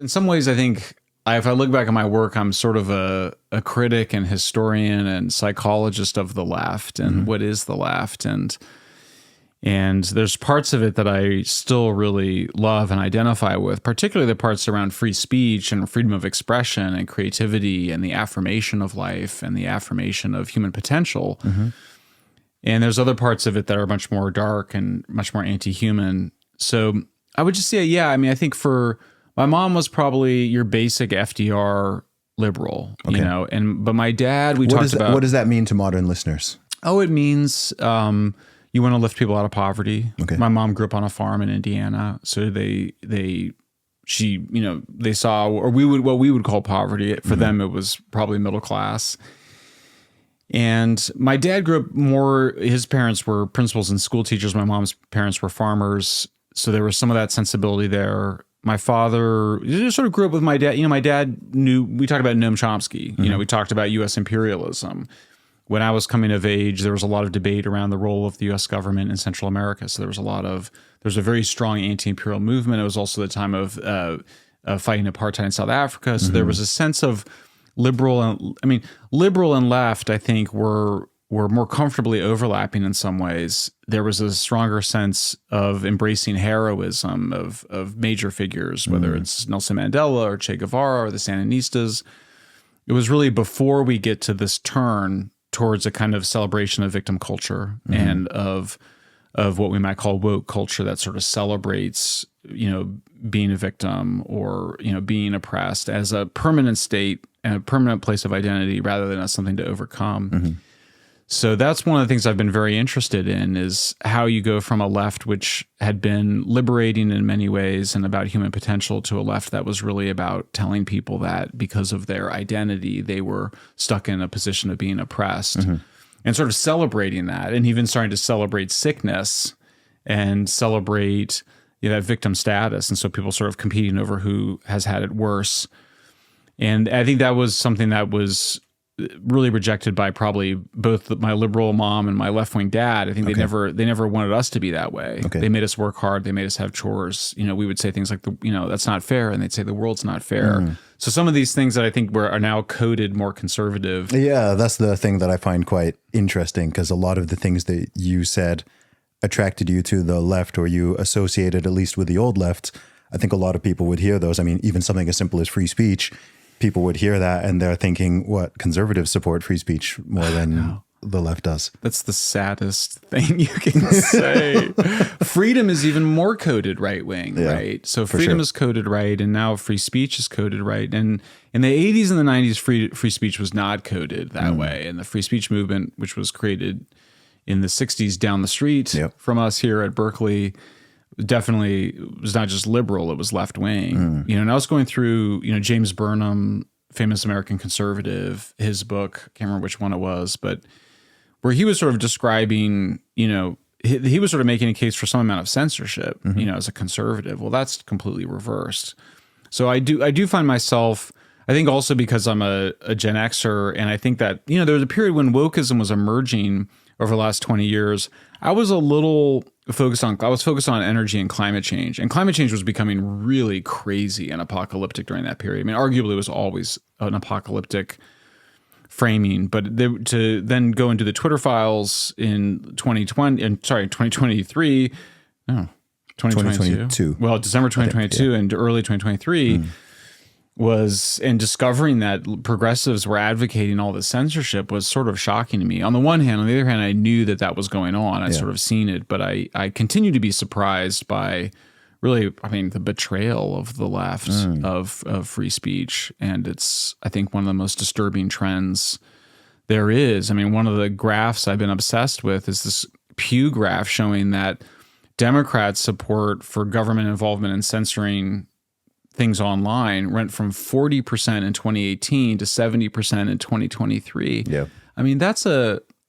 In some ways, I think if I look back at my work, I'm sort of a critic and historian and psychologist of the left and what is the left. And there's parts of it that I still really love and identify with, particularly the parts around free speech and freedom of expression and creativity and the affirmation of life and the affirmation of human potential. And there's other parts of it that are much more dark and much more anti-human. So I would just say, yeah, I mean, I think my mom was probably your basic FDR liberal, you know, but my dad, what does that mean to modern listeners? Oh, it means you want to lift people out of poverty. Okay. My mom grew up on a farm in Indiana, so they saw, or what we would call poverty. For them, it was probably middle class. And my dad grew up more. His parents were principals and school teachers. My mom's parents were farmers, so there was some of that sensibility there. My father just sort of grew up with my dad. You know, my dad we talked about Noam Chomsky. You know, we talked about U.S. imperialism. When I was coming of age, there was a lot of debate around the role of the U.S. government in Central America. So there was a very strong anti-imperial movement. It was also the time of fighting apartheid in South Africa. So there was a sense of liberal and left, I think, were more comfortably overlapping in some ways. There was a stronger sense of embracing heroism of major figures, whether it's Nelson Mandela or Che Guevara or the Sandinistas. It was really before we get to this turn towards a kind of celebration of victim culture and of what we might call woke culture that sort of celebrates, you know, being a victim or, you know, being oppressed as a permanent state and a permanent place of identity rather than as something to overcome. So that's one of the things I've been very interested in, is how you go from a left which had been liberating in many ways and about human potential to a left that was really about telling people that because of their identity, they were stuck in a position of being oppressed and sort of celebrating that, and even starting to celebrate sickness and celebrate, you know, that victim status. And so people sort of competing over who has had it worse. And I think that was something that was really rejected by probably both my liberal mom and my left-wing dad. I think they never wanted us to be that way. They made us work hard. They made us have chores. You know, we would say things like, that's not fair. And they'd say the world's not fair. So some of these things that I think are now coded more conservative. Yeah, that's the thing that I find quite interesting, because a lot of the things that you said attracted you to the left, or you associated at least with the old left. I think a lot of people would hear those. I mean, even something as simple as free speech, people would hear that and they're thinking, what, conservatives support free speech more than the left does. That's the saddest thing you can say. Freedom is even more coded right-wing, right? So freedom is coded right, and now free speech is coded right. And in the 80s and the 90s, free speech was not coded that way. And the free speech movement, which was created in the 60s down the street from us here at Berkeley, definitely was not just liberal, it was left wing. You know, and I was going through, you know, James Burnham, famous American conservative, his book, I can't remember which one it was, but where he was sort of describing, you know, he was sort of making a case for some amount of censorship, you know, as a conservative. Well, that's completely reversed. So I do find myself, I think also because I'm a Gen Xer, and I think that, you know, there was a period when wokeism was emerging over the last 20 years. I was focused on energy and climate change. And climate change was becoming really crazy and apocalyptic during that period. I mean, arguably it was always an apocalyptic framing, but to then go into the Twitter files in 2022. Well, December 2022 and early 2023 was, and discovering that progressives were advocating all this censorship was sort of shocking to me. On the one hand, on the other hand, I knew that was going on. I'd sort of seen it, but I continue to be surprised by really, I mean, the betrayal of the left of free speech. And it's, I think, one of the most disturbing trends there is. I mean, one of the graphs I've been obsessed with is this Pew graph showing that Democrats' support for government involvement in censoring things online went from 40% in 2018 to 70% in 2023. Yeah. I mean,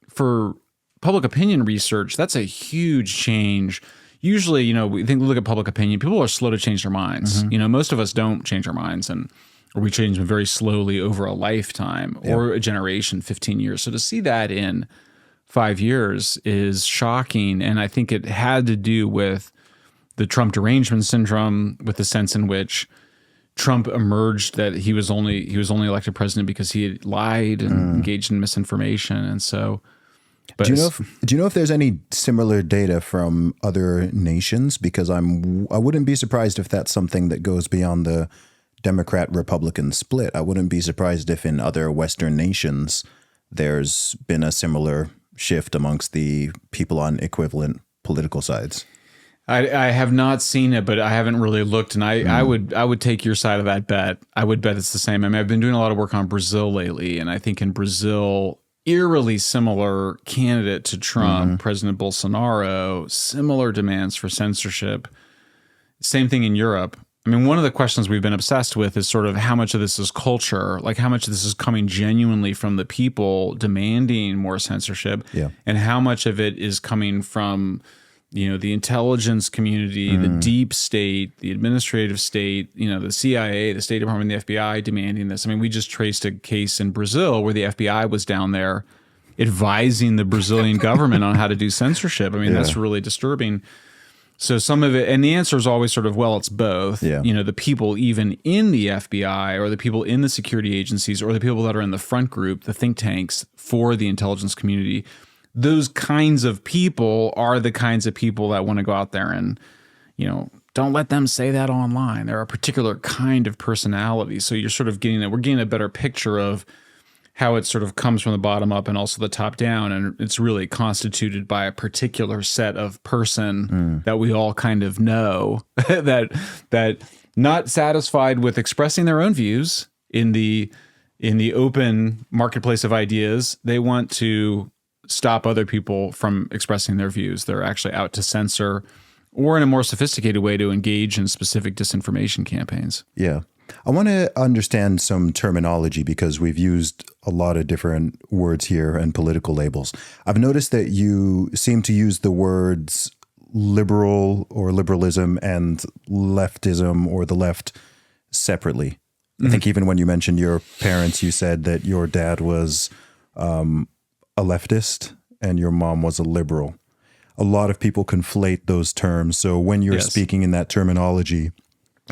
for public opinion research, that's a huge change. Usually, you know, look at public opinion, people are slow to change their minds. You know, most of us don't change our minds, or we change them very slowly over a lifetime or a generation, 15 years. So to see that in 5 years is shocking. And I think it had to do with the Trump derangement syndrome, with the sense in which Trump emerged that he was only elected president because he had lied and engaged in misinformation. And so, but do you know if there's any similar data from other nations? Because I wouldn't be surprised if that's something that goes beyond the Democrat-Republican split. I wouldn't be surprised if in other Western nations there's been a similar shift amongst the people on equivalent political sides. I have not seen it, but I haven't really looked, and I would take your side of that bet. I would bet it's the same. I mean, I've been doing a lot of work on Brazil lately, and I think in Brazil, eerily similar candidate to Trump, President Bolsonaro, similar demands for censorship. Same thing in Europe. I mean, one of the questions we've been obsessed with is sort of how much of this is culture, like how much of this is coming genuinely from the people demanding more censorship, and how much of it is coming from, the intelligence community, the deep state, the administrative state, the CIA, the State Department, the FBI demanding this. I mean, we just traced a case in Brazil where the FBI was down there advising the Brazilian government on how to do censorship. I mean, that's really disturbing. So some of it, and the answer is always sort of, well, it's both. Yeah. The people even in the FBI or the people in the security agencies or the people that are in the front group, the think tanks for the intelligence community, those kinds of people are the kinds of people that want to go out there and, don't let them say that online. They're a particular kind of personality. So you're sort of we're getting a better picture of how it sort of comes from the bottom up and also the top down. And it's really constituted by a particular set of person that we all kind of know that not satisfied with expressing their own views in the open marketplace of ideas, they want to stop other people from expressing their views. They're actually out to censor or in a more sophisticated way to engage in specific disinformation campaigns. Yeah. I want to understand some terminology because we've used a lot of different words here and political labels. I've noticed that you seem to use the words liberal or liberalism and leftism or the left separately. I think even when you mentioned your parents, you said that your dad was a leftist and your mom was a liberal. A lot of people conflate those terms. So when you're speaking in that terminology,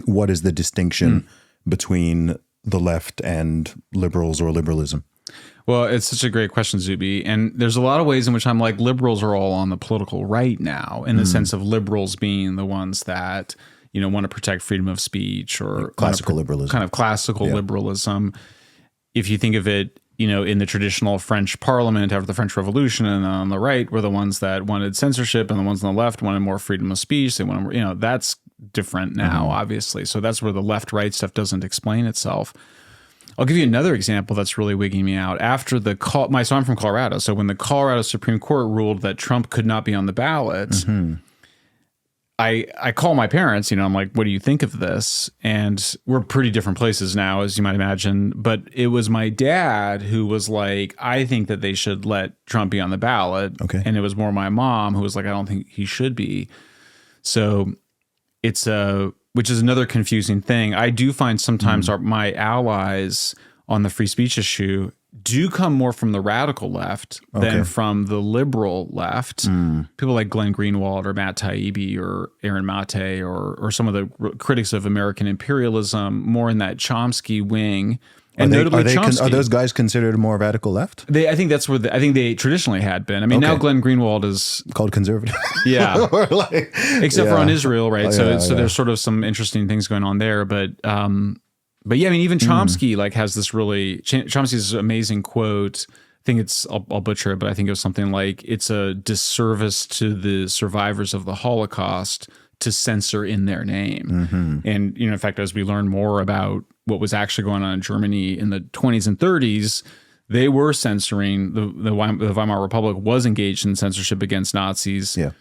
what is the distinction between the left and liberals or liberalism? Well, it's such a great question, Zuby. And there's a lot of ways in which I'm like, liberals are all on the political right now, in the sense of liberals being the ones that, want to protect freedom of speech or like classical liberalism. Kind of classical liberalism. If you think of it, in the traditional French parliament after the French Revolution, and on the right were the ones that wanted censorship, and the ones on the left wanted more freedom of speech. They wanted more, that's different now, obviously. So that's where the left-right stuff doesn't explain itself. I'll give you another example that's really wigging me out. After so I'm from Colorado. So when the Colorado Supreme Court ruled that Trump could not be on the ballot, I call my parents, I'm like, what do you think of this? And we're pretty different places now, as you might imagine. But it was my dad who was like, I think that they should let Trump be on the ballot. Okay. And it was more my mom who was like, I don't think he should be. So which is another confusing thing. I do find sometimes my allies on the free speech issue do come more from the radical left than from the liberal left. People like Glenn Greenwald or Matt Taibbi or Aaron Mate or some of the critics of American imperialism, more in that Chomsky wing. And Chomsky, are those guys considered more radical left? I think that's where I think they traditionally had been. I mean, now Glenn Greenwald is called conservative. Yeah, except for on Israel, right? So there's sort of some interesting things going on there, but yeah, I mean, even Chomsky has this Chomsky's amazing quote. I think I'll butcher it, but I think it was something like, it's a disservice to the survivors of the Holocaust to censor in their name. And, in fact, as we learn more about what was actually going on in Germany in the 20s and 30s, they were censoring. The Weimar Republic was engaged in censorship against Nazis. Yeah.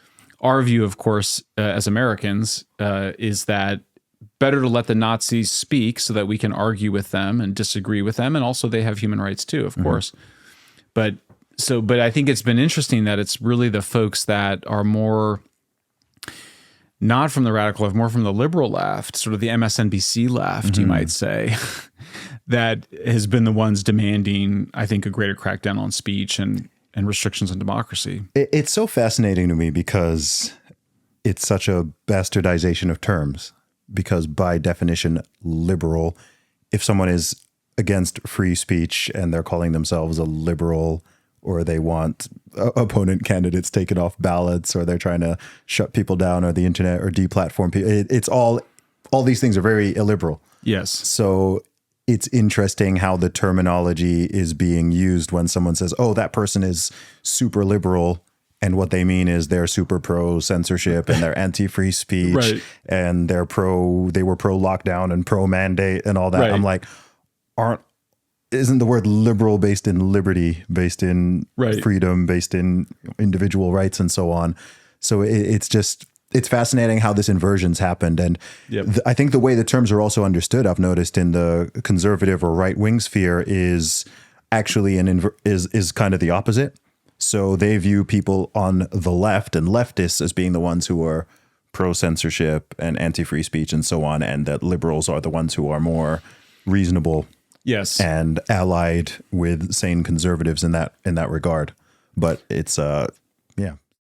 Our view, of course, as Americans, is that better to let the Nazis speak so that we can argue with them and disagree with them. And also they have human rights too, of course. But I think it's been interesting that it's really the folks that are more not from the radical left, more from the liberal left, sort of the MSNBC left, you might say, that has been the ones demanding, I think, a greater crackdown on speech and restrictions on democracy. It's so fascinating to me because it's such a bastardization of terms. because by definition, liberal, if someone is against free speech and they're calling themselves a liberal, or they want opponent candidates taken off ballots, or they're trying to shut people down or the internet or deplatform people, it's all these things are very illiberal. Yes. So it's interesting how the terminology is being used when someone says, oh, that person is super liberal. And what they mean is they're super pro censorship and they're anti-free speech, right. and they were pro lockdown and pro mandate and all that. Right. I'm like, isn't the word liberal based in liberty, based in right. freedom, based in individual rights and so on? So it's fascinating how this inversion's happened. And yep. I think the way the terms are also understood, I've noticed in the conservative or right wing sphere, is actually is kind of the opposite. So they view people on the left and leftists as being the ones who are pro-censorship and anti-free speech and so on, and that liberals are the ones who are more reasonable, yes, and allied with sane conservatives in that regard. But it's